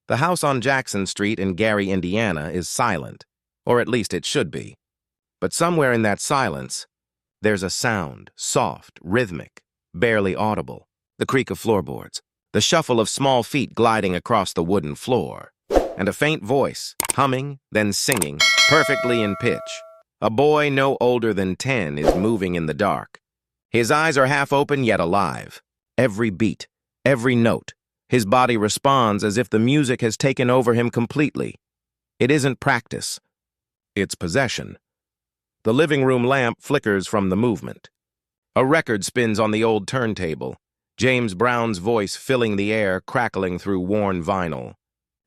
The house on Jackson Street in Gary, Indiana is silent, or at least it should be. But somewhere in that silence, there's a sound, soft, rhythmic, barely audible. The creak of floorboards, the shuffle of small feet gliding across the wooden floor, and a faint voice, humming, then singing, perfectly in pitch. A boy no older than 10 is moving in the dark. His eyes are half open yet alive. Every beat, every note, his body responds as if the music has taken over him completely. It isn't practice. It's possession. The living room lamp flickers from the movement. A record spins on the old turntable, James Brown's voice filling the air, crackling through worn vinyl.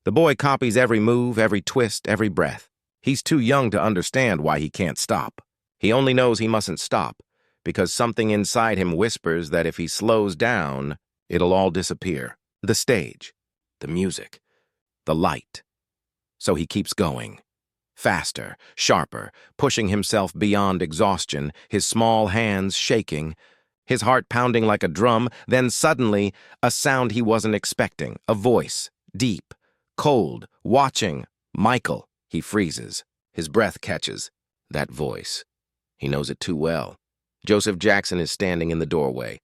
The boy copies every move, every twist, every breath. He's too young to understand why he can't stop. He only knows he mustn't stop, because something inside him whispers that if he slows down, it'll all disappear. The stage, the music, the light. So he keeps going. Faster, sharper, pushing himself beyond exhaustion, his small hands shaking, his heart pounding like a drum. Then suddenly, a sound he wasn't expecting, a voice, deep, cold, watching. Michael. He freezes. His breath catches. That voice. He knows it too well. Joseph Jackson is standing in the doorway.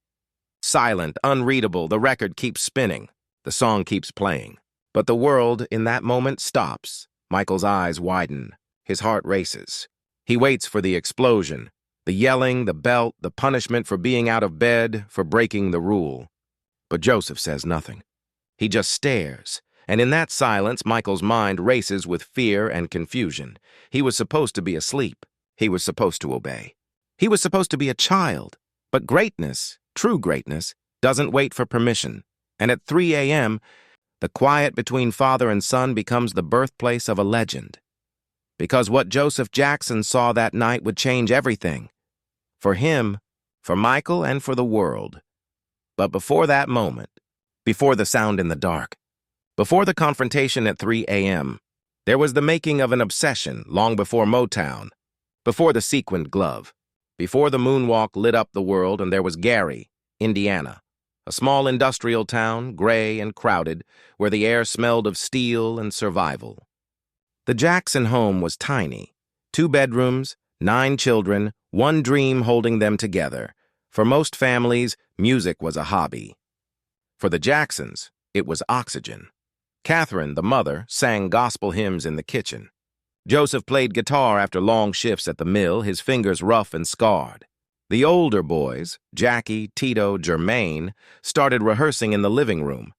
Silent, unreadable, the record keeps spinning. The song keeps playing. But the world, in that moment, stops. Michael's eyes widen. His heart races. He waits for the explosion. The yelling, the belt, the punishment for being out of bed, for breaking the rule. But Joseph says nothing. He just stares. And in that silence, Michael's mind races with fear and confusion. He was supposed to be asleep. He was supposed to obey. He was supposed to be a child. But greatness, true greatness, doesn't wait for permission. And at 3 a.m., the quiet between father and son becomes the birthplace of a legend. Because what Joseph Jackson saw that night would change everything. For him, for Michael, and for the world. But before that moment, before the sound in the dark, before the confrontation at 3 a.m., there was the making of an obsession long before Motown, before the sequined glove, before the moonwalk lit up the world, and there was Gary, Indiana, a small industrial town, gray and crowded, where the air smelled of steel and survival. The Jackson home was tiny, 2 bedrooms, 9 children, one dream holding them together. For most families, music was a hobby. For the Jacksons, it was oxygen. Catherine, the mother, sang gospel hymns in the kitchen. Joseph played guitar after long shifts at the mill, his fingers rough and scarred. The older boys, Jackie, Tito, Jermaine, started rehearsing in the living room,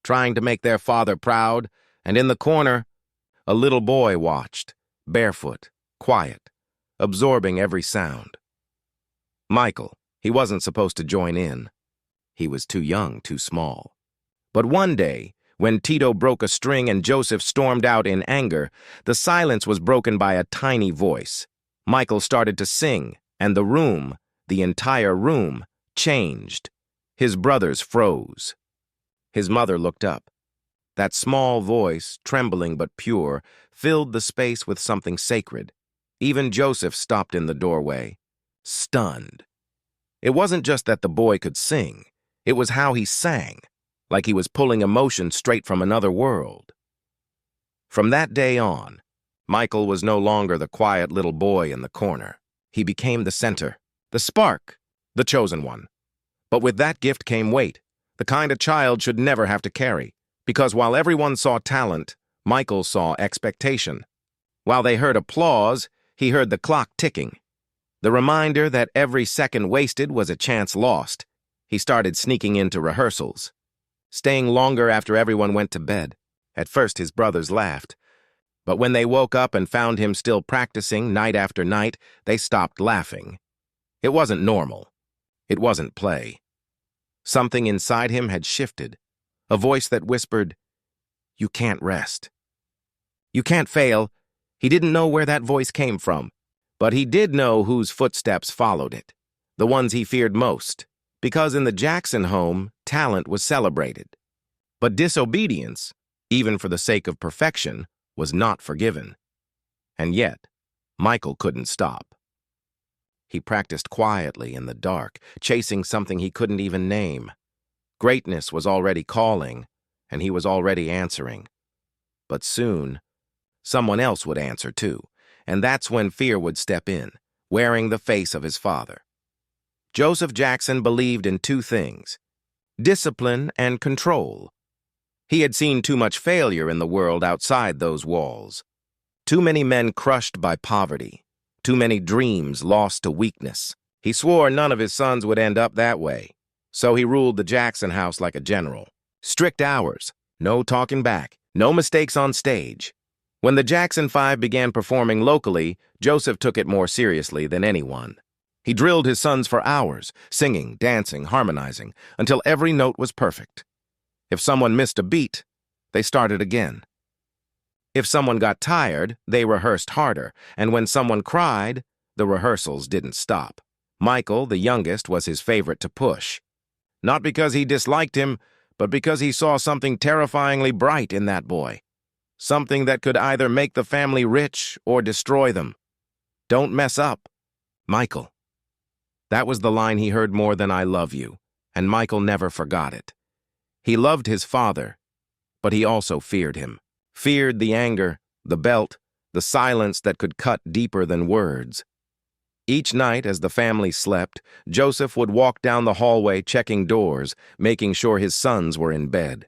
trying to make their father proud, and in the corner, a little boy watched, barefoot, quiet, absorbing every sound. Michael, he wasn't supposed to join in. He was too young, too small. But one day, when Tito broke a string and Joseph stormed out in anger, the silence was broken by a tiny voice. Michael started to sing, and the room, the entire room, changed. His brothers froze. His mother looked up. That small voice, trembling but pure, filled the space with something sacred. Even Joseph stopped in the doorway, stunned. It wasn't just that the boy could sing. It was how he sang, like he was pulling emotion straight from another world. From that day on, Michael was no longer the quiet little boy in the corner. He became the center, the spark, the chosen one. But with that gift came weight, the kind a child should never have to carry, because while everyone saw talent, Michael saw expectation. While they heard applause, he heard the clock ticking. The reminder that every second wasted was a chance lost. He started sneaking into rehearsals, staying longer after everyone went to bed. At first, his brothers laughed. But when they woke up and found him still practicing night after night, they stopped laughing. It wasn't normal. It wasn't play. Something inside him had shifted, a voice that whispered, "You can't rest. You can't fail." He didn't know where that voice came from, but he did know whose footsteps followed it, the ones he feared most. Because in the Jackson home, talent was celebrated. But disobedience, even for the sake of perfection, was not forgiven. And yet, Michael couldn't stop. He practiced quietly in the dark, chasing something he couldn't even name. Greatness was already calling, and he was already answering. But soon, someone else would answer too, and that's when fear would step in, wearing the face of his father. Joseph Jackson believed in two things: discipline and control. He had seen too much failure in the world outside those walls. Too many men crushed by poverty. Too many dreams lost to weakness. He swore none of his sons would end up that way. So he ruled the Jackson house like a general. Strict hours, no talking back, no mistakes on stage. When the Jackson Five began performing locally, Joseph took it more seriously than anyone. He drilled his sons for hours, singing, dancing, harmonizing, until every note was perfect. If someone missed a beat, they started again. If someone got tired, they rehearsed harder, and when someone cried, the rehearsals didn't stop. Michael, the youngest, was his favorite to push. Not because he disliked him, but because he saw something terrifyingly bright in that boy. Something that could either make the family rich or destroy them. Don't mess up, Michael. That was the line he heard more than "I love you," and Michael never forgot it. He loved his father, but he also feared him. Feared the anger, the belt, the silence that could cut deeper than words. Each night as the family slept, Joseph would walk down the hallway checking doors, making sure his sons were in bed.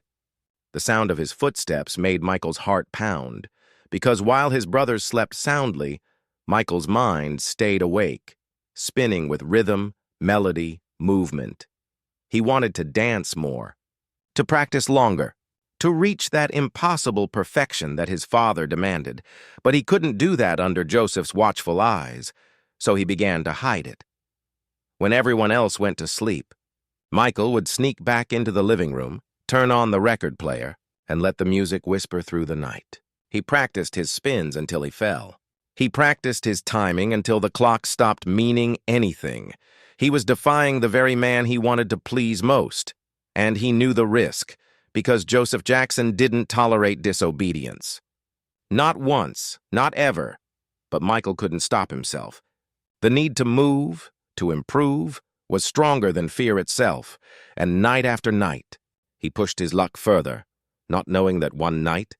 The sound of his footsteps made Michael's heart pound, because while his brothers slept soundly, Michael's mind stayed awake, spinning with rhythm, melody, movement. He wanted to dance more, to practice longer, to reach that impossible perfection that his father demanded, but he couldn't do that under Joseph's watchful eyes, so he began to hide it. When everyone else went to sleep, Michael would sneak back into the living room, turn on the record player, and let the music whisper through the night. He practiced his spins until he fell. He practiced his timing until the clock stopped meaning anything. He was defying the very man he wanted to please most, and he knew the risk, because Joseph Jackson didn't tolerate disobedience. Not once, not ever, but Michael couldn't stop himself. The need to move, to improve, was stronger than fear itself, and night after night, he pushed his luck further, not knowing that one night,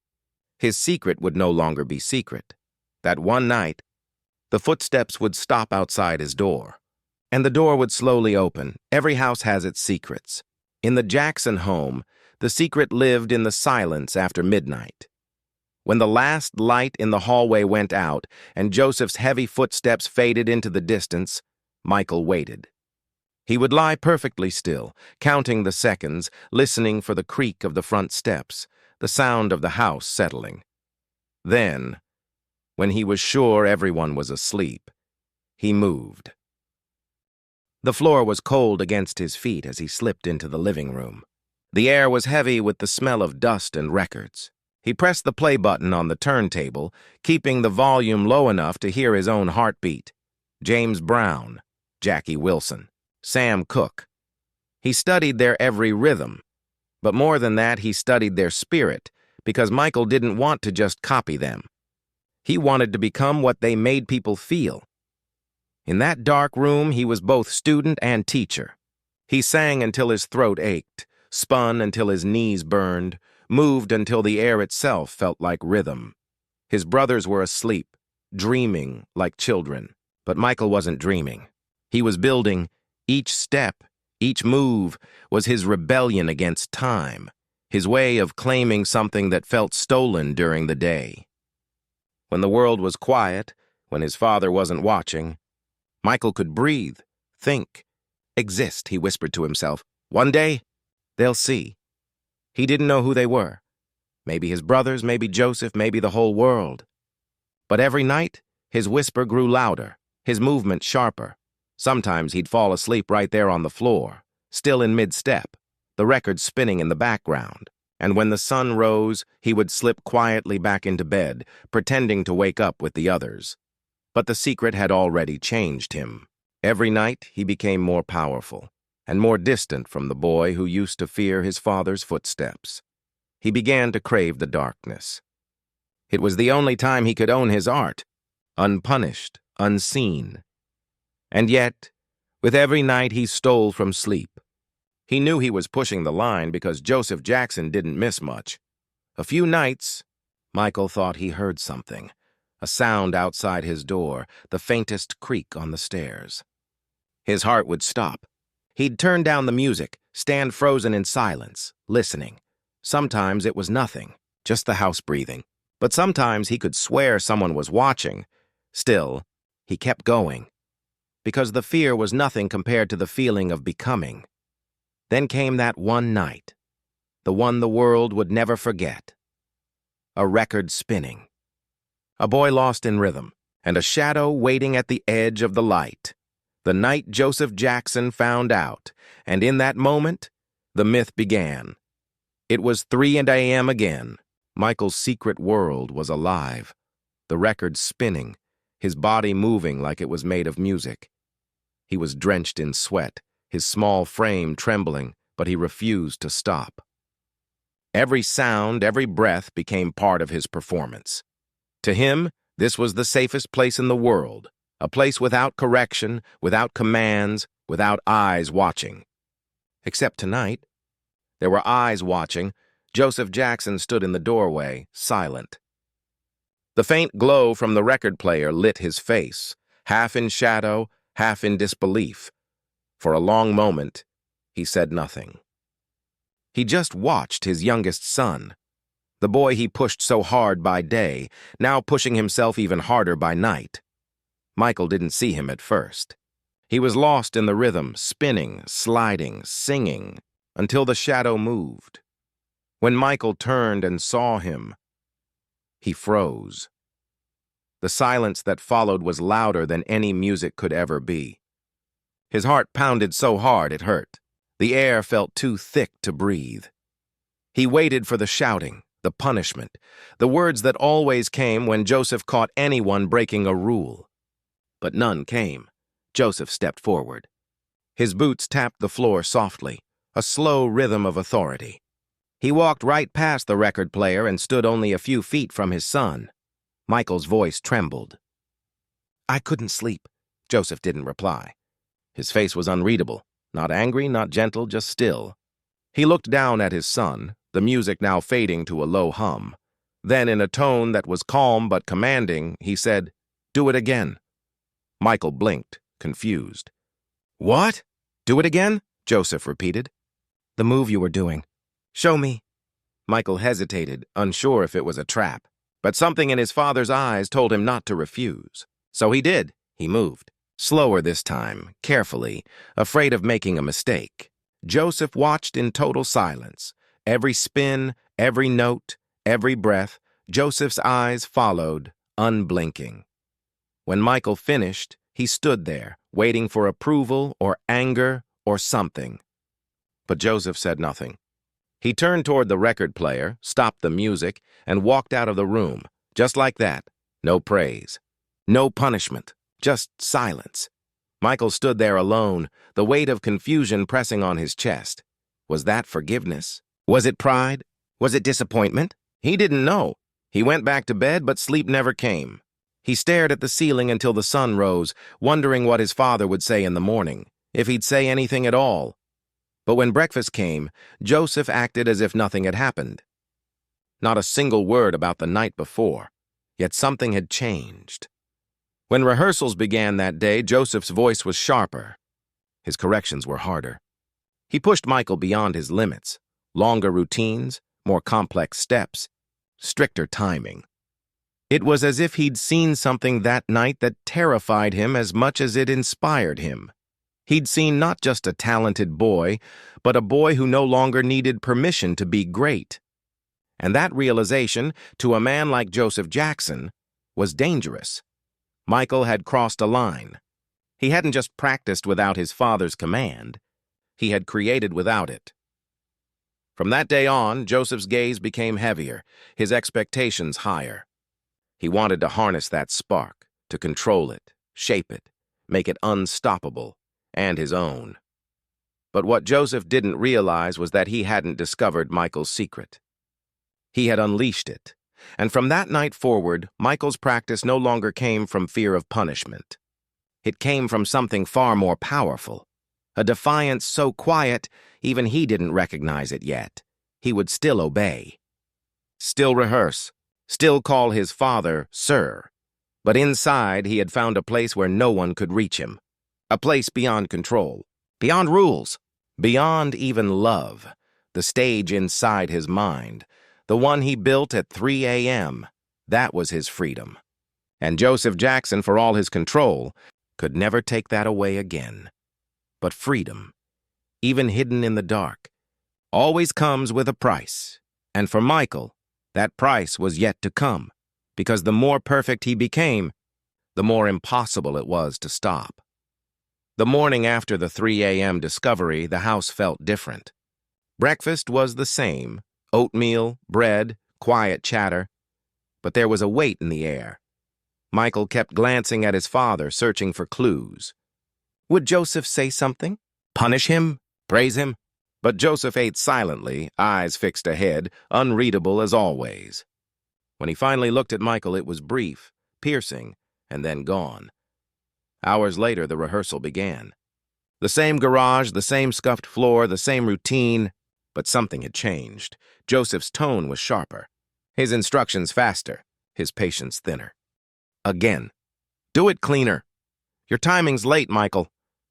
his secret would no longer be secret. That one night, the footsteps would stop outside his door, and the door would slowly open. Every house has its secrets. In the Jackson home, the secret lived in the silence after midnight. When the last light in the hallway went out and Joseph's heavy footsteps faded into the distance, Michael waited. He would lie perfectly still, counting the seconds, listening for the creak of the front steps, the sound of the house settling. Then, when he was sure everyone was asleep, he moved. The floor was cold against his feet as he slipped into the living room. The air was heavy with the smell of dust and records. He pressed the play button on the turntable, keeping the volume low enough to hear his own heartbeat. James Brown, Jackie Wilson, Sam Cooke. He studied their every rhythm, but more than that, he studied their spirit, because Michael didn't want to just copy them. He wanted to become what they made people feel. In that dark room, he was both student and teacher. He sang until his throat ached, spun until his knees burned, moved until the air itself felt like rhythm. His brothers were asleep, dreaming like children. But Michael wasn't dreaming. He was building. Each step, each move was his rebellion against time, his way of claiming something that felt stolen during the day. When the world was quiet, when his father wasn't watching, Michael could breathe, think, exist, he whispered to himself. One day, they'll see. He didn't know who they were. Maybe his brothers, maybe Joseph, maybe the whole world. But every night, his whisper grew louder, his movement sharper. Sometimes he'd fall asleep right there on the floor, still in mid-step, the record spinning in the background. And when the sun rose, he would slip quietly back into bed, pretending to wake up with the others. But the secret had already changed him. Every night, he became more powerful and more distant from the boy who used to fear his father's footsteps. He began to crave the darkness. It was the only time he could own his art, unpunished, unseen. And yet, with every night he stole from sleep. He knew he was pushing the line because Joseph Jackson didn't miss much. A few nights, Michael thought he heard something, a sound outside his door, the faintest creak on the stairs. His heart would stop. He'd turn down the music, stand frozen in silence, listening. Sometimes it was nothing, just the house breathing. But sometimes he could swear someone was watching. Still, he kept going, because the fear was nothing compared to the feeling of becoming. Then came that one night, the one the world would never forget. A record spinning. A boy lost in rhythm, and a shadow waiting at the edge of the light. The night Joseph Jackson found out, and in that moment, the myth began. It was 3 a.m. again. Michael's secret world was alive. The record spinning, his body moving like it was made of music. He was drenched in sweat, his small frame trembling, but he refused to stop. Every sound, every breath became part of his performance. To him, this was the safest place in the world, a place without correction, without commands, without eyes watching. Except tonight. There were eyes watching. Joseph Jackson stood in the doorway, silent. The faint glow from the record player lit his face, half in shadow, half in disbelief. For a long moment, he said nothing. He just watched his youngest son, the boy he pushed so hard by day, now pushing himself even harder by night. Michael didn't see him at first. He was lost in the rhythm, spinning, sliding, singing, until the shadow moved. When Michael turned and saw him, he froze. The silence that followed was louder than any music could ever be. His heart pounded so hard it hurt. The air felt too thick to breathe. He waited for the shouting, the punishment, the words that always came when Joseph caught anyone breaking a rule. But none came. Joseph stepped forward. His boots tapped the floor softly, a slow rhythm of authority. He walked right past the record player and stood only a few feet from his son. Michael's voice trembled. "I couldn't sleep." Joseph didn't reply. His face was unreadable, not angry, not gentle, just still. He looked down at his son, the music now fading to a low hum. Then, in a tone that was calm but commanding, he said, "Do it again." Michael blinked, confused. "What? Do it again?" Joseph repeated. "The move you were doing. Show me." Michael hesitated, unsure if it was a trap. But something in his father's eyes told him not to refuse. So he did. He moved. Slower this time, carefully, afraid of making a mistake. Joseph watched in total silence. Every spin, every note, every breath, Joseph's eyes followed, unblinking. When Michael finished, he stood there, waiting for approval or anger or something. But Joseph said nothing. He turned toward the record player, stopped the music, and walked out of the room, just like that. No praise. No punishment. Just silence. Michael stood there alone, the weight of confusion pressing on his chest. Was that forgiveness? Was it pride? Was it disappointment? He didn't know. He went back to bed, but sleep never came. He stared at the ceiling until the sun rose, wondering what his father would say in the morning, if he'd say anything at all. But when breakfast came, Joseph acted as if nothing had happened. Not a single word about the night before, yet something had changed. When rehearsals began that day, Joseph's voice was sharper. His corrections were harder. He pushed Michael beyond his limits. Longer routines, more complex steps, stricter timing. It was as if he'd seen something that night that terrified him as much as it inspired him. He'd seen not just a talented boy, but a boy who no longer needed permission to be great. And that realization, to a man like Joseph Jackson, was dangerous. Michael had crossed a line. He hadn't just practiced without his father's command. He had created without it. From that day on, Joseph's gaze became heavier, his expectations higher. He wanted to harness that spark, to control it, shape it, make it unstoppable, and his own. But what Joseph didn't realize was that he hadn't discovered Michael's secret. He had unleashed it, and from that night forward, Michael's practice no longer came from fear of punishment. It came from something far more powerful, a defiance so quiet even he didn't recognize it yet. He would still obey, still rehearse, still call his father Sir. But inside, he had found a place where no one could reach him. A place beyond control, beyond rules, beyond even love. The stage inside his mind, the one he built at 3 a.m., that was his freedom. And Joseph Jackson, for all his control, could never take that away again. But freedom, even hidden in the dark, always comes with a price. And for Michael, that price was yet to come, because the more perfect he became, the more impossible it was to stop. The morning after the 3 a.m. discovery, the house felt different. Breakfast was the same, oatmeal, bread, quiet chatter, but there was a weight in the air. Michael kept glancing at his father, searching for clues. Would Joseph say something? Punish him? Praise him? But Joseph ate silently, eyes fixed ahead, unreadable as always. When he finally looked at Michael, it was brief, piercing, and then gone. Hours later, the rehearsal began. The same garage, the same scuffed floor, the same routine, but something had changed. Joseph's tone was sharper, his instructions faster, his patience thinner. Again. Do it cleaner. Your timing's late, Michael.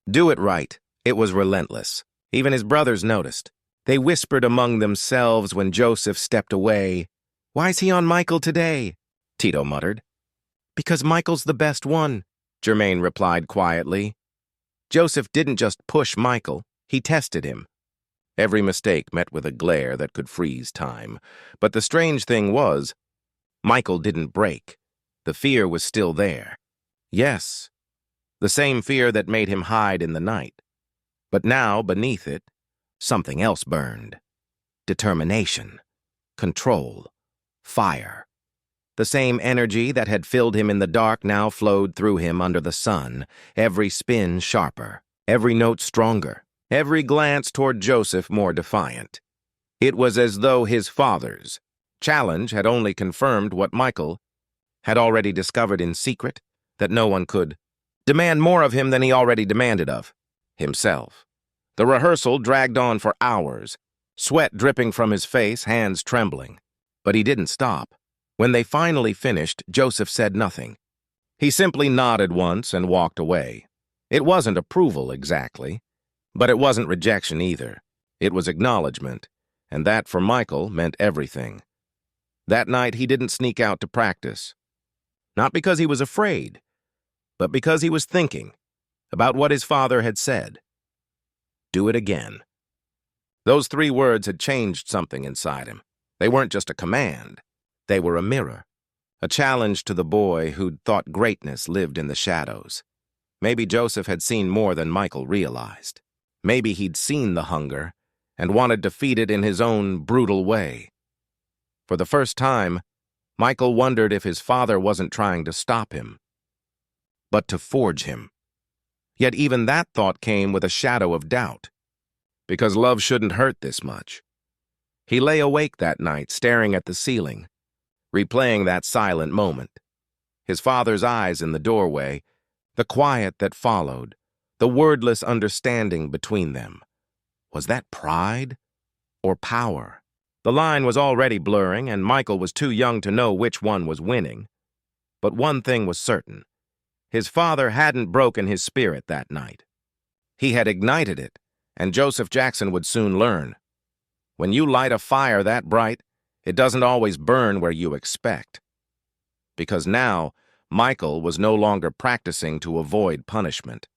Do it right. It was relentless. Even his brothers noticed. They whispered among themselves when Joseph stepped away. Why's he on Michael today? Tito muttered. Because Michael's the best one, Jermaine replied quietly. Joseph didn't just push Michael, he tested him. Every mistake met with a glare that could freeze time. But the strange thing was, Michael didn't break. The fear was still there. Yes, the same fear that made him hide in the night. But now, beneath it, something else burned. Determination, control, fire. The same energy that had filled him in the dark now flowed through him under the sun, every spin sharper, every note stronger, every glance toward Joseph more defiant. It was as though his father's challenge had only confirmed what Michael had already discovered in secret, that no one could demand more of him than he already demanded of himself. The rehearsal dragged on for hours, sweat dripping from his face, hands trembling. But he didn't stop. When they finally finished, Joseph said nothing. He simply nodded once and walked away. It wasn't approval exactly, but it wasn't rejection either. It was acknowledgement, and that for Michael meant everything. That night he didn't sneak out to practice. Not because he was afraid, but because he was thinking about what his father had said. Do it again. Those 3 words had changed something inside him. They weren't just a command. They were a mirror, a challenge to the boy who'd thought greatness lived in the shadows. Maybe Joseph had seen more than Michael realized. Maybe he'd seen the hunger and wanted to feed it in his own brutal way. For the first time, Michael wondered if his father wasn't trying to stop him, but to forge him. Yet even that thought came with a shadow of doubt, because love shouldn't hurt this much. He lay awake that night, staring at the ceiling, replaying that silent moment. His father's eyes in the doorway, the quiet that followed, the wordless understanding between them. Was that pride or power? The line was already blurring, and Michael was too young to know which one was winning. But one thing was certain. His father hadn't broken his spirit that night. He had ignited it, and Joseph Jackson would soon learn. When you light a fire that bright, it doesn't always burn where you expect. Because now, Michael was no longer practicing to avoid punishment.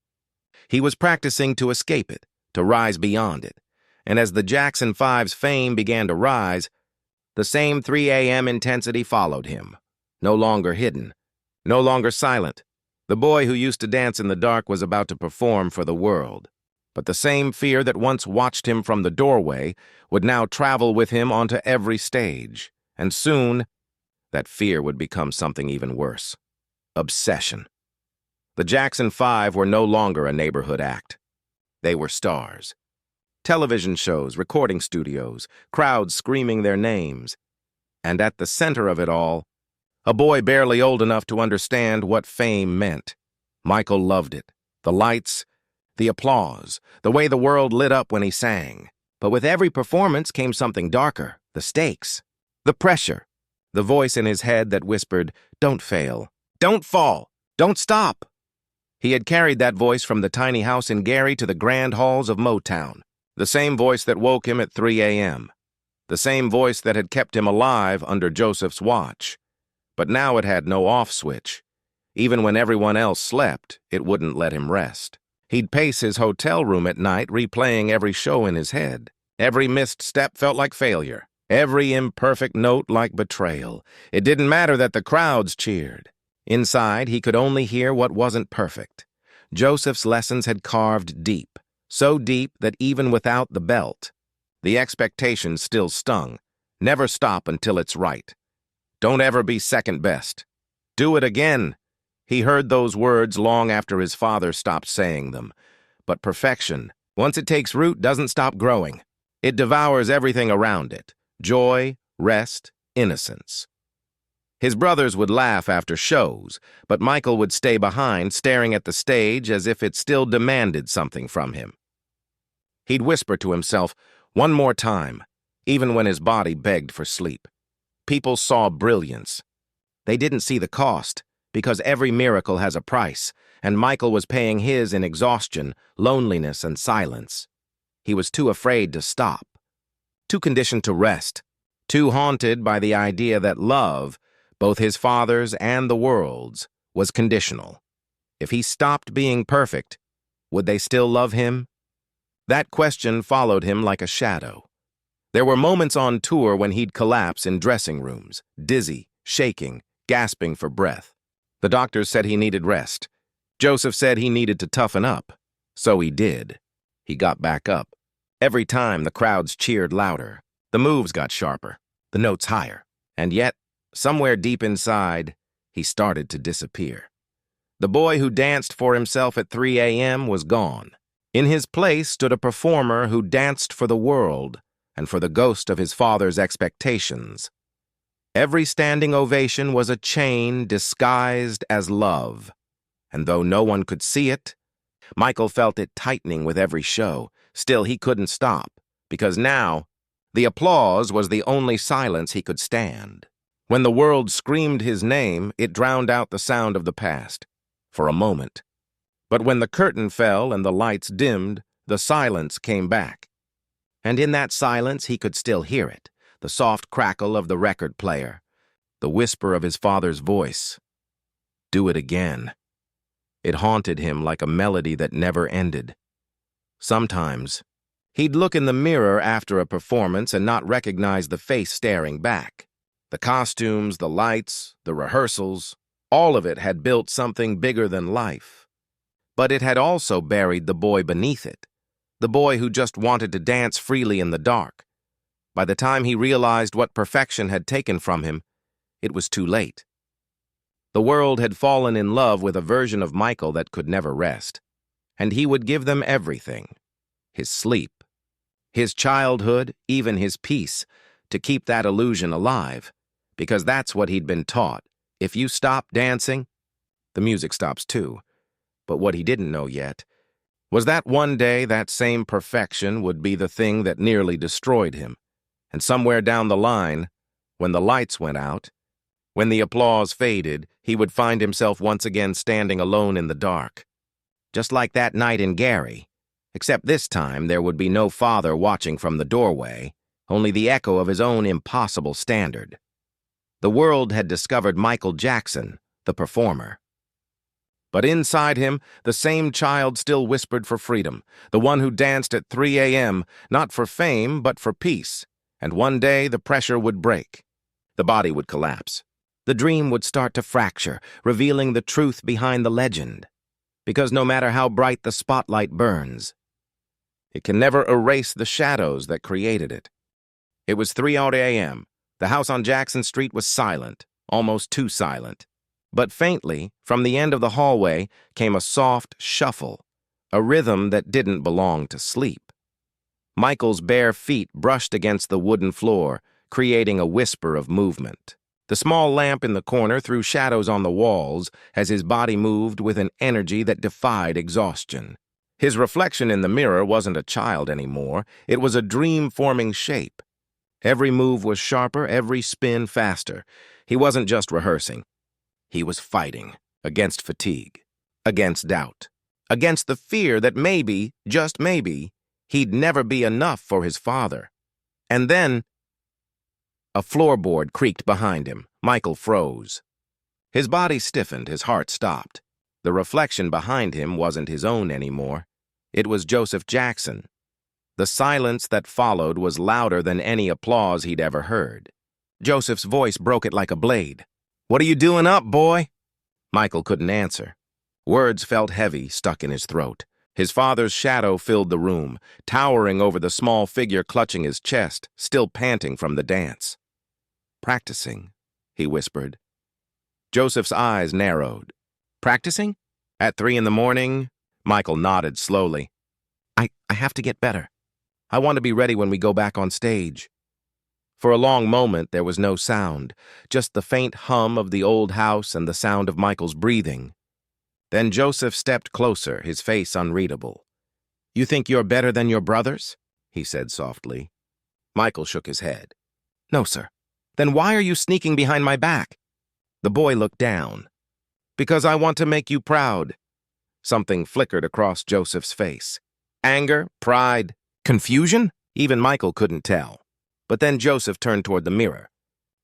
He was practicing to escape it, to rise beyond it. And as the Jackson 5's fame began to rise, the same 3 a.m. intensity followed him. No longer hidden, no longer silent. The boy who used to dance in the dark was about to perform for the world. But the same fear that once watched him from the doorway would now travel with him onto every stage. And soon, that fear would become something even worse. Obsession. The Jackson 5 were no longer a neighborhood act. They were stars. Television shows, recording studios, crowds screaming their names. And at the center of it all, a boy barely old enough to understand what fame meant. Michael loved it. The lights, the applause, the way the world lit up when he sang. But with every performance came something darker, the stakes, the pressure, the voice in his head that whispered, "Don't fail. Don't fall. Don't stop." He had carried that voice from the tiny house in Gary to the grand halls of Motown, the same voice that woke him at 3 a.m., the same voice that had kept him alive under Joseph's watch. But now it had no off switch. Even when everyone else slept, it wouldn't let him rest. He'd pace his hotel room at night, replaying every show in his head. Every missed step felt like failure. Every imperfect note like betrayal. It didn't matter that the crowds cheered. Inside, he could only hear what wasn't perfect. Joseph's lessons had carved deep, so deep that even without the belt, the expectations still stung. Never stop until it's right. Don't ever be second best. Do it again. He heard those words long after his father stopped saying them. But perfection, once it takes root, doesn't stop growing. It devours everything around it: joy, rest, innocence. His brothers would laugh after shows, but Michael would stay behind, staring at the stage as if it still demanded something from him. He'd whisper to himself, "One more time," even when his body begged for sleep. People saw brilliance. They didn't see the cost, because every miracle has a price, and Michael was paying his in exhaustion, loneliness, and silence. He was too afraid to stop, too conditioned to rest, too haunted by the idea that love, both his father's and the world's, was conditional. If he stopped being perfect, would they still love him? That question followed him like a shadow. There were moments on tour when he'd collapse in dressing rooms, dizzy, shaking, gasping for breath. The doctors said he needed rest. Joseph said he needed to toughen up. So he did. He got back up. Every time the crowds cheered louder, the moves got sharper, the notes higher. And yet, somewhere deep inside, he started to disappear. The boy who danced for himself at 3 a.m. was gone. In his place stood a performer who danced for the world and for the ghost of his father's expectations. Every standing ovation was a chain disguised as love. And though no one could see it, Michael felt it tightening with every show. Still, he couldn't stop, because now the applause was the only silence he could stand. When the world screamed his name, it drowned out the sound of the past, for a moment. But when the curtain fell and the lights dimmed, the silence came back. And in that silence, he could still hear it, the soft crackle of the record player, the whisper of his father's voice. Do it again. It haunted him like a melody that never ended. Sometimes, he'd look in the mirror after a performance and not recognize the face staring back. The costumes, the lights, the rehearsals, all of it had built something bigger than life. But it had also buried the boy beneath it, the boy who just wanted to dance freely in the dark. By the time he realized what perfection had taken from him, it was too late. The world had fallen in love with a version of Michael that could never rest. And he would give them everything: his sleep, his childhood, even his peace, to keep that illusion alive, because that's what he'd been taught. If you stop dancing, the music stops too. But what he didn't know yet was that one day that same perfection would be the thing that nearly destroyed him. And somewhere down the line, when the lights went out, when the applause faded, he would find himself once again standing alone in the dark. Just like that night in Gary, except this time there would be no father watching from the doorway, only the echo of his own impossible standard. The world had discovered Michael Jackson, the performer. But inside him, the same child still whispered for freedom, the one who danced at 3 a.m., not for fame, but for peace. And one day the pressure would break. The body would collapse. The dream would start to fracture, revealing the truth behind the legend. Because no matter how bright the spotlight burns, it can never erase the shadows that created it. It was 3 a.m. The house on Jackson Street was silent, almost too silent. But faintly, from the end of the hallway, came a soft shuffle, a rhythm that didn't belong to sleep. Michael's bare feet brushed against the wooden floor, creating a whisper of movement. The small lamp in the corner threw shadows on the walls as his body moved with an energy that defied exhaustion. His reflection in the mirror wasn't a child anymore. It was a dream-forming shape. Every move was sharper, every spin faster. He wasn't just rehearsing. He was fighting against fatigue, against doubt, against the fear that maybe, just maybe, he'd never be enough for his father. And then, a floorboard creaked behind him. Michael froze. His body stiffened, his heart stopped. The reflection behind him wasn't his own anymore. It was Joseph Jackson. The silence that followed was louder than any applause he'd ever heard. Joseph's voice broke it like a blade. "What are you doing up, boy?" Michael couldn't answer. Words felt heavy, stuck in his throat. His father's shadow filled the room, towering over the small figure clutching his chest, still panting from the dance. "Practicing," he whispered. Joseph's eyes narrowed. "Practicing? At 3 in the morning?" Michael nodded slowly. I have to get better. I want to be ready when we go back on stage." For a long moment, there was no sound, just the faint hum of the old house and the sound of Michael's breathing. Then Joseph stepped closer, his face unreadable. "You think you're better than your brothers?" he said softly. Michael shook his head. "No, sir." "Then why are you sneaking behind my back?" The boy looked down. "Because I want to make you proud." Something flickered across Joseph's face. Anger, pride, confusion? Even Michael couldn't tell. But then Joseph turned toward the mirror.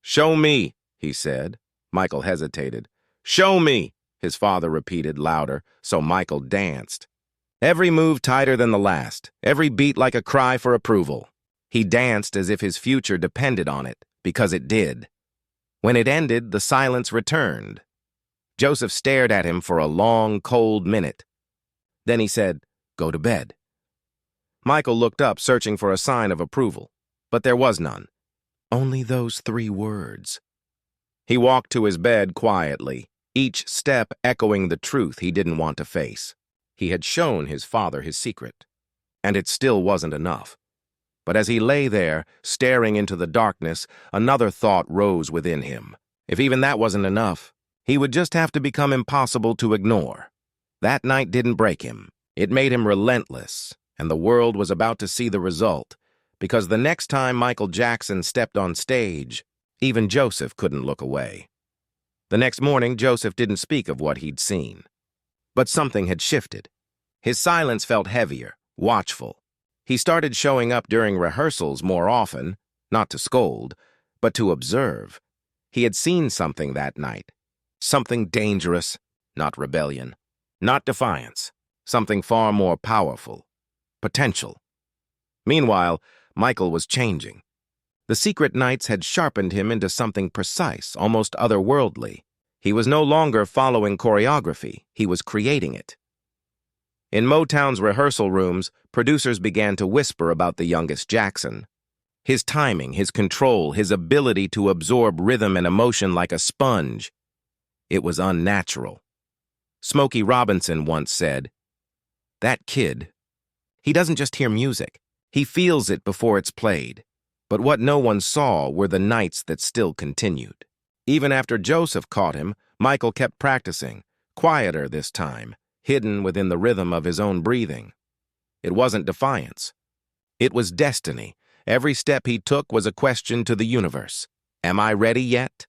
"Show me," he said. Michael hesitated. "Show me," his father repeated louder, so Michael danced. Every move tighter than the last, every beat like a cry for approval. He danced as if his future depended on it, because it did. When it ended, the silence returned. Joseph stared at him for a long, cold minute. Then he said, "Go to bed." Michael looked up, searching for a sign of approval, but there was none. Only those 3 words. He walked to his bed quietly, each step echoing the truth he didn't want to face. He had shown his father his secret, and it still wasn't enough. But as he lay there, staring into the darkness, another thought rose within him. If even that wasn't enough, he would just have to become impossible to ignore. That night didn't break him. It made him relentless, and the world was about to see the result, because the next time Michael Jackson stepped on stage, even Joseph couldn't look away. The next morning, Joseph didn't speak of what he'd seen. But something had shifted. His silence felt heavier, watchful. He started showing up during rehearsals more often, not to scold, but to observe. He had seen something that night. Something dangerous, not rebellion, not defiance, something far more powerful. Potential. Meanwhile, Michael was changing. The secret nights had sharpened him into something precise, almost otherworldly. He was no longer following choreography, he was creating it. In Motown's rehearsal rooms, producers began to whisper about the youngest Jackson. His timing, his control, his ability to absorb rhythm and emotion like a sponge. It was unnatural. Smokey Robinson once said, "That kid, he doesn't just hear music, he feels it before it's played." But what no one saw were the nights that still continued. Even after Joseph caught him, Michael kept practicing, quieter this time, hidden within the rhythm of his own breathing. It wasn't defiance. It was destiny. Every step he took was a question to the universe. Am I ready yet?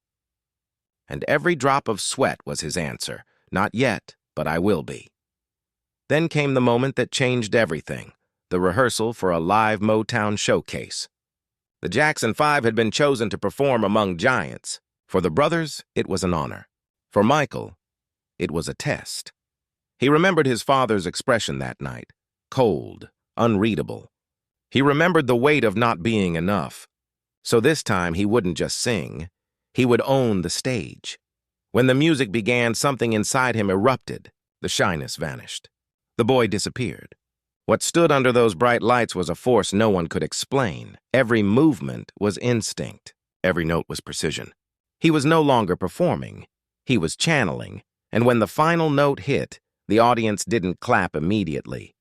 And every drop of sweat was his answer. Not yet, but I will be. Then came the moment that changed everything, the rehearsal for a live Motown showcase. The Jackson 5 had been chosen to perform among giants. For the brothers, it was an honor. For Michael, it was a test. He remembered his father's expression that night, cold, unreadable. He remembered the weight of not being enough. So this time he wouldn't just sing, he would own the stage. When the music began, something inside him erupted. The shyness vanished. The boy disappeared. What stood under those bright lights was a force no one could explain. Every movement was instinct. Every note was precision. He was no longer performing. He was channeling. And when the final note hit, the audience didn't clap immediately.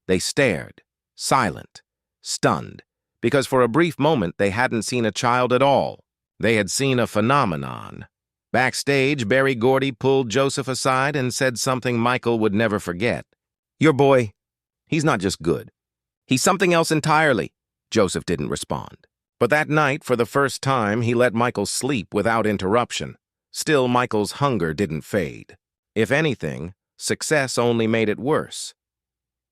They stared, silent, stunned, because for a brief moment they hadn't seen a child at all. They had seen a phenomenon. Backstage, Berry Gordy pulled Joseph aside and said something Michael would never forget. "Your boy, he's not just good. He's something else entirely." Joseph didn't respond. But that night, for the first time, he let Michael sleep without interruption. Still, Michael's hunger didn't fade. If anything, success only made it worse.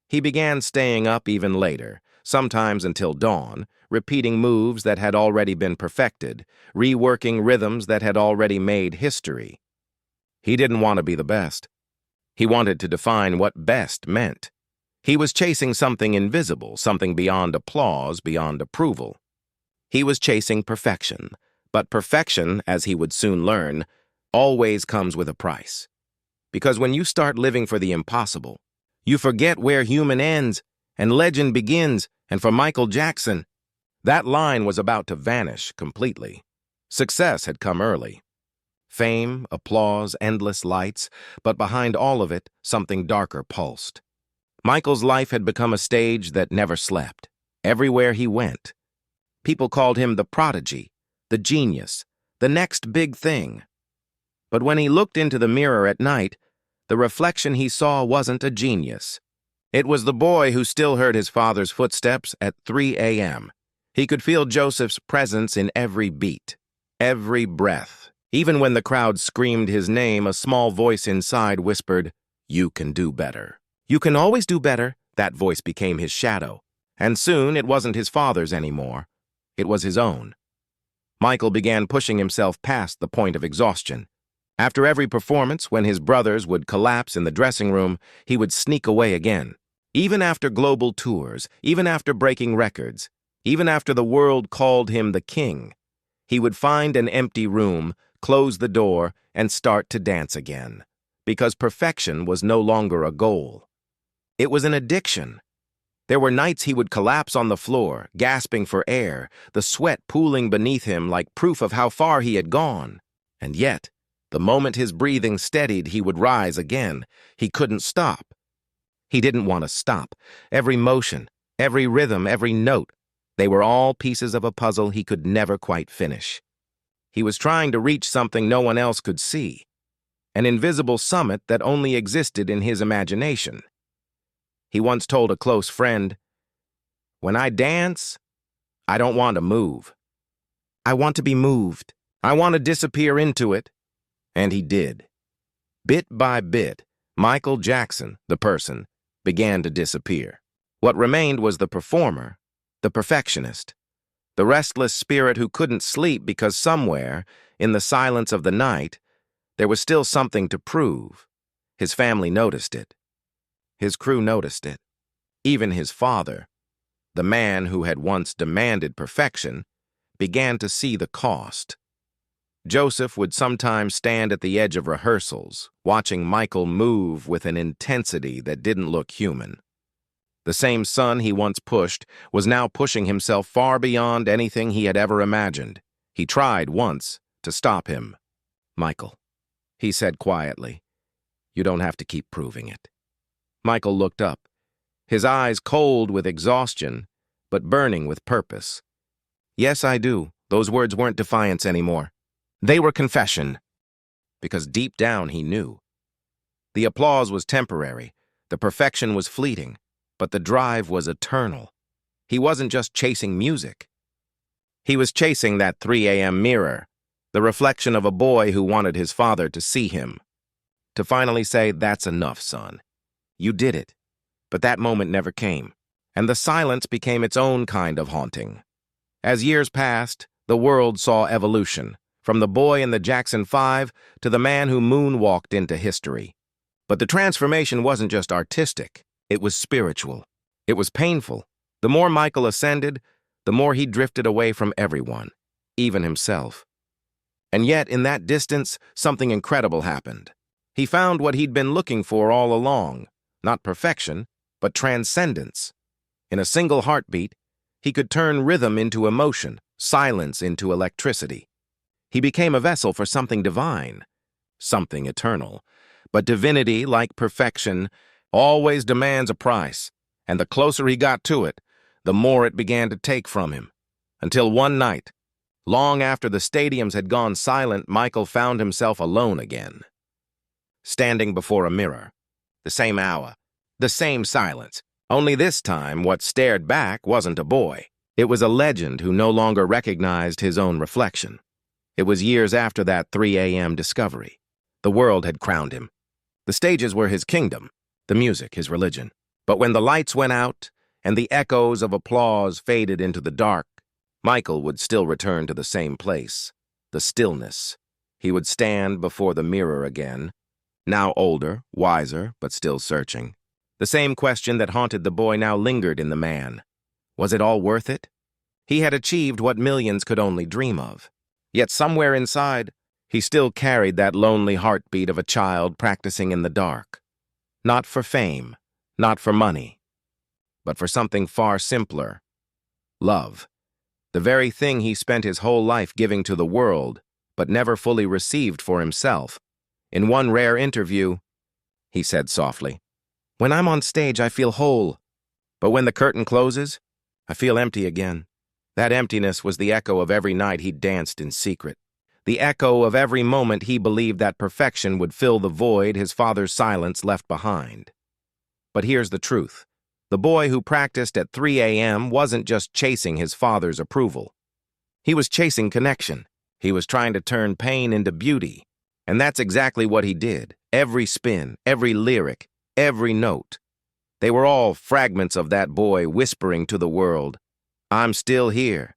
He began staying up even later, sometimes until dawn, repeating moves that had already been perfected, reworking rhythms that had already made history. He didn't want to be the best. He wanted to define what best meant. He was chasing something invisible, something beyond applause, beyond approval. He was chasing perfection, but perfection, as he would soon learn, always comes with a price. Because when you start living for the impossible, you forget where human ends and legend begins, and for Michael Jackson, that line was about to vanish completely. Success had come early. Fame, applause, endless lights, but behind all of it, something darker pulsed. Michael's life had become a stage that never slept. Everywhere he went, people called him the prodigy, the genius, the next big thing. But when he looked into the mirror at night, the reflection he saw wasn't a genius. It was the boy who still heard his father's footsteps at 3 a.m. He could feel Joseph's presence in every beat, every breath. Even when the crowd screamed his name, a small voice inside whispered, "You can do better. You can always do better." That voice became his shadow. And soon it wasn't his father's anymore. It was his own. Michael began pushing himself past the point of exhaustion. After every performance, when his brothers would collapse in the dressing room, he would sneak away again. Even after global tours, even after breaking records, even after the world called him the king, he would find an empty room, close the door, and start to dance again. Because perfection was no longer a goal. It was an addiction. There were nights he would collapse on the floor, gasping for air, the sweat pooling beneath him like proof of how far he had gone. And yet, the moment his breathing steadied, he would rise again. He couldn't stop. He didn't want to stop. Every motion, every rhythm, every note, they were all pieces of a puzzle he could never quite finish. He was trying to reach something no one else could see, an invisible summit that only existed in his imagination. He once told a close friend, "When I dance, I don't want to move. I want to be moved. I want to disappear into it." And he did. Bit by bit, Michael Jackson, the person, began to disappear. What remained was the performer, the perfectionist, the restless spirit who couldn't sleep because somewhere, in the silence of the night, there was still something to prove. His family noticed it. His crew noticed it. Even his father, the man who had once demanded perfection, began to see the cost. Joseph would sometimes stand at the edge of rehearsals, watching Michael move with an intensity that didn't look human. The same son he once pushed was now pushing himself far beyond anything he had ever imagined. He tried once to stop him. "Michael," he said quietly, "you don't have to keep proving it." Michael looked up, his eyes cold with exhaustion, but burning with purpose. "Yes, I do." Those words weren't defiance anymore. They were confession. Because deep down he knew. The applause was temporary, the perfection was fleeting, but the drive was eternal. He wasn't just chasing music. He was chasing that 3 a.m. mirror, the reflection of a boy who wanted his father to see him. To finally say, "That's enough, son. You did it." But that moment never came, and the silence became its own kind of haunting. As years passed, the world saw evolution, from the boy in the Jackson 5 to the man who moonwalked into history. But the transformation wasn't just artistic, it was spiritual. It was painful. The more Michael ascended, the more he drifted away from everyone, even himself. And yet, in that distance, something incredible happened. He found what he'd been looking for all along, not perfection, but transcendence. In a single heartbeat, he could turn rhythm into emotion, silence into electricity. He became a vessel for something divine, something eternal. But divinity, like perfection, always demands a price, and the closer he got to it, the more it began to take from him. Until one night, long after the stadiums had gone silent, Michael found himself alone again. Standing before a mirror, the same hour, the same silence. Only this time, what stared back wasn't a boy. It was a legend who no longer recognized his own reflection. It was years after that 3 a.m. discovery. The world had crowned him. The stages were his kingdom, the music his religion. But when the lights went out and the echoes of applause faded into the dark, Michael would still return to the same place, the stillness. He would stand before the mirror again, now older, wiser, but still searching. The same question that haunted the boy now lingered in the man. Was it all worth it? He had achieved what millions could only dream of. Yet somewhere inside, he still carried that lonely heartbeat of a child practicing in the dark. Not for fame, not for money, but for something far simpler. Love. The very thing he spent his whole life giving to the world, but never fully received for himself. In one rare interview, he said softly, "When I'm on stage, I feel whole. But when the curtain closes, I feel empty again." That emptiness was the echo of every night he danced in secret. The echo of every moment he believed that perfection would fill the void his father's silence left behind. But here's the truth. The boy who practiced at 3 a.m. wasn't just chasing his father's approval. He was chasing connection. He was trying to turn pain into beauty. And that's exactly what he did. Every spin, every lyric, every note. They were all fragments of that boy whispering to the world, "I'm still here."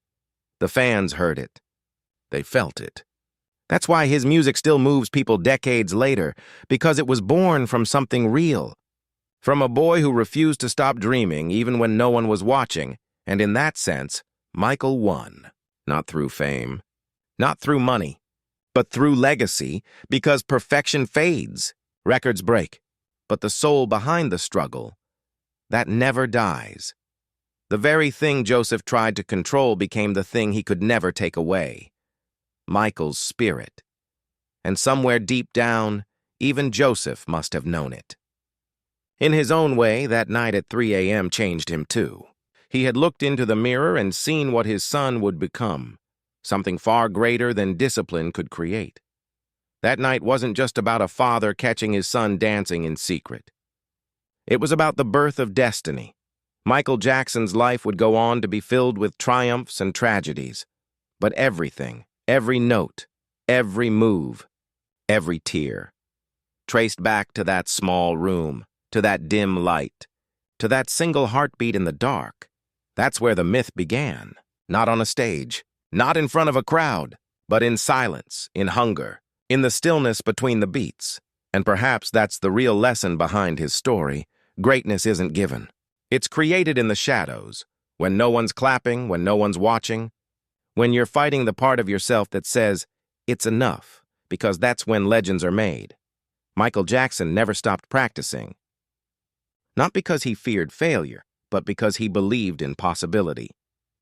The fans heard it. They felt it. That's why his music still moves people decades later, because it was born from something real. From a boy who refused to stop dreaming even when no one was watching, and in that sense, Michael won. Not through fame, not through money, but through legacy, because perfection fades, records break, but the soul behind the struggle, that never dies. The very thing Joseph tried to control became the thing he could never take away. Michael's spirit. And somewhere deep down, even Joseph must have known it. In his own way, that night at 3 a.m. changed him too. He had looked into the mirror and seen what his son would become, something far greater than discipline could create. That night wasn't just about a father catching his son dancing in secret. It was about the birth of destiny. Michael Jackson's life would go on to be filled with triumphs and tragedies, but everything, every note, every move, every tear, traced back to that small room, to that dim light, to that single heartbeat in the dark. That's where the myth began, not on a stage, not in front of a crowd, but in silence, in hunger, in the stillness between the beats. And perhaps that's the real lesson behind his story. Greatness isn't given. It's created in the shadows, when no one's clapping, when no one's watching, when you're fighting the part of yourself that says, "It's enough," because that's when legends are made. Michael Jackson never stopped practicing. Not because he feared failure, but because he believed in possibility.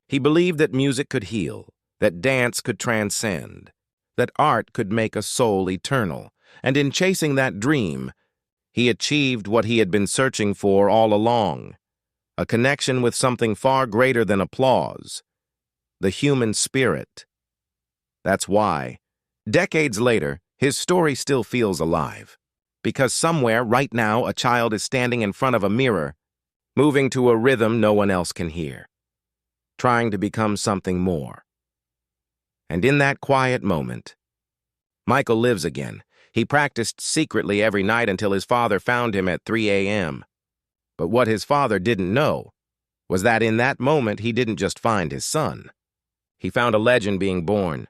He believed that music could heal, that dance could transcend, that art could make a soul eternal. And in chasing that dream, he achieved what he had been searching for all along, a connection with something far greater than applause, the human spirit. That's why, decades later, his story still feels alive. Because somewhere, right now, a child is standing in front of a mirror, moving to a rhythm no one else can hear, trying to become something more. And in that quiet moment, Michael lives again. He practiced secretly every night until his father found him at 3 a.m. But what his father didn't know was that in that moment he didn't just find his son. He found a legend being born,